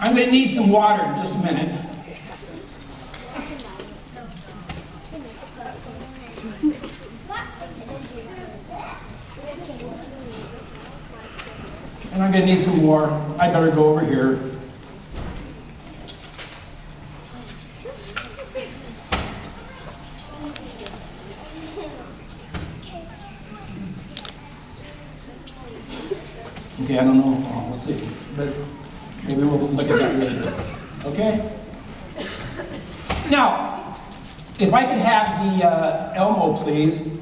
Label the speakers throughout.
Speaker 1: I'm going to need some water in just a minute. And I'm going to need some more. I better go over here. Okay, I don't know. Oh, we'll see. But maybe we'll look at that later. Okay? Now, if I could have the Elmo, please.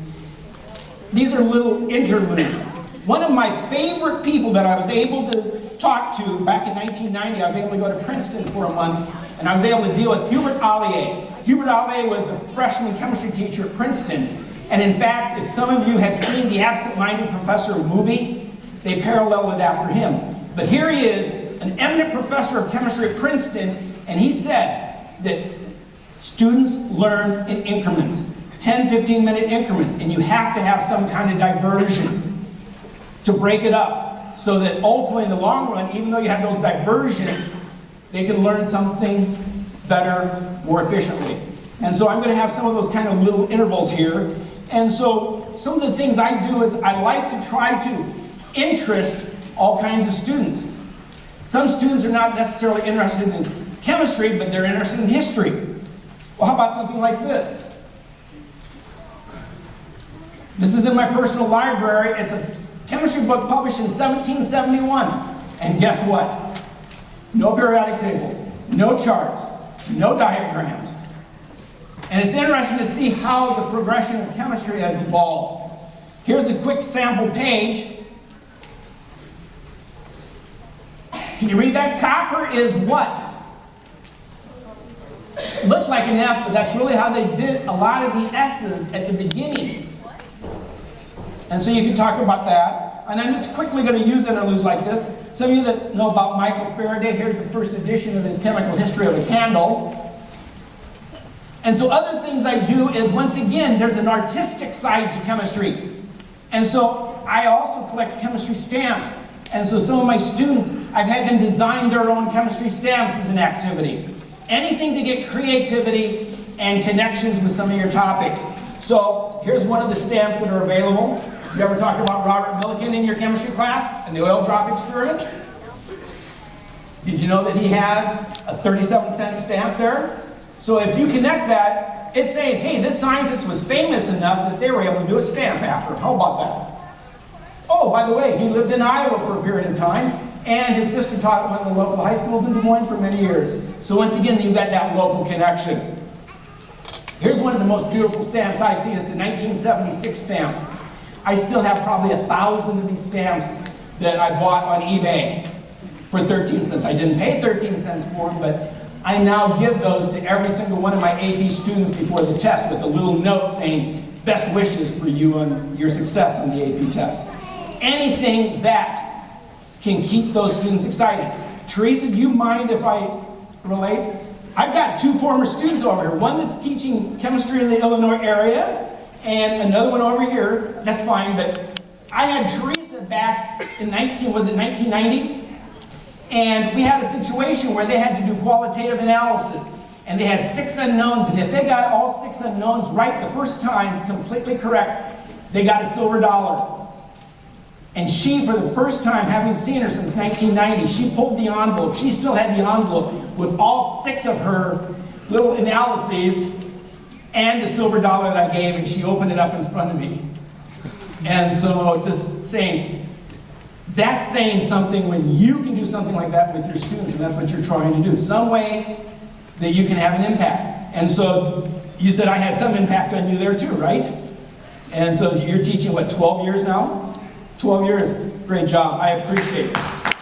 Speaker 1: These are little interludes. One of my favorite people that I was able to talk to back in 1990, I was able to go to Princeton for a month, and I was able to deal with Hubert Allier. Hubert Allier was the freshman chemistry teacher at Princeton. And in fact, if some of you have seen the Absent-Minded Professor movie, they parallel it after him. But here he is, an eminent professor of chemistry at Princeton, and he said that students learn in increments, 10, 15-minute increments, and you have to have some kind of diversion to break it up, so that ultimately in the long run, even though you have those diversions, they can learn something better, more efficiently. And so I'm going to have some of those kind of little intervals here. And so some of the things I do is I like to try to interest all kinds of students. Some students are not necessarily interested in chemistry, but they're interested in history. Well, how about something like this? This is in my personal library. It's a chemistry book published in 1771. And guess what? No periodic table, no charts, no diagrams. And it's interesting to see how the progression of chemistry has evolved. Here's a quick sample page. Can you read that? Copper is what? Looks like an F, but that's really how they did a lot of the S's at the beginning. And so you can talk about that. And I'm just quickly going to use interludes like this. Some of you that know about Michael Faraday, here's the first edition of his Chemical History of a Candle. And so other things I do is, once again, there's an artistic side to chemistry. And so I also collect chemistry stamps. And so some of my students, I've had them design their own chemistry stamps as an activity. Anything to get creativity and connections with some of your topics. So here's one of the stamps that are available. You ever talk about Robert Millikan in your chemistry class and the oil drop experiment? Did you know that he has a 37-cent stamp there? So if you connect that, it's saying, hey, this scientist was famous enough that they were able to do a stamp after him. How about that? Oh, by the way, he lived in Iowa for a period of time, and his sister taught at one of the local high schools in Des Moines for many years. So once again, you've got that local connection. Here's one of the most beautiful stamps I've seen. It's the 1976 stamp. I still have probably 1,000 of these stamps that I bought on eBay for 13 cents. I didn't pay 13 cents for them, but I now give those to every single one of my AP students before the test with a little note saying, best wishes for you on your success on the AP test. Anything that can keep those students excited. Teresa, do you mind if I relate? I've got two former students over here. One that's teaching chemistry in the Illinois area, and another one over here. That's fine, but I had Teresa back in 1990? And we had a situation where they had to do qualitative analysis. And they had 6 unknowns, and if they got all 6 unknowns right the first time, completely correct, they got a silver dollar. And she, for the first time, having seen her since 1990, she pulled the envelope. She still had the envelope with all 6 of her little analyses and the silver dollar that I gave, and she opened it up in front of me. And so just saying, that's saying something when you can do something like that with your students, and that's what you're trying to do. Some way that you can have an impact. And so you said I had some impact on you there too, right? And so you're teaching, what, 12 years now? 12 years. Great job. I appreciate it.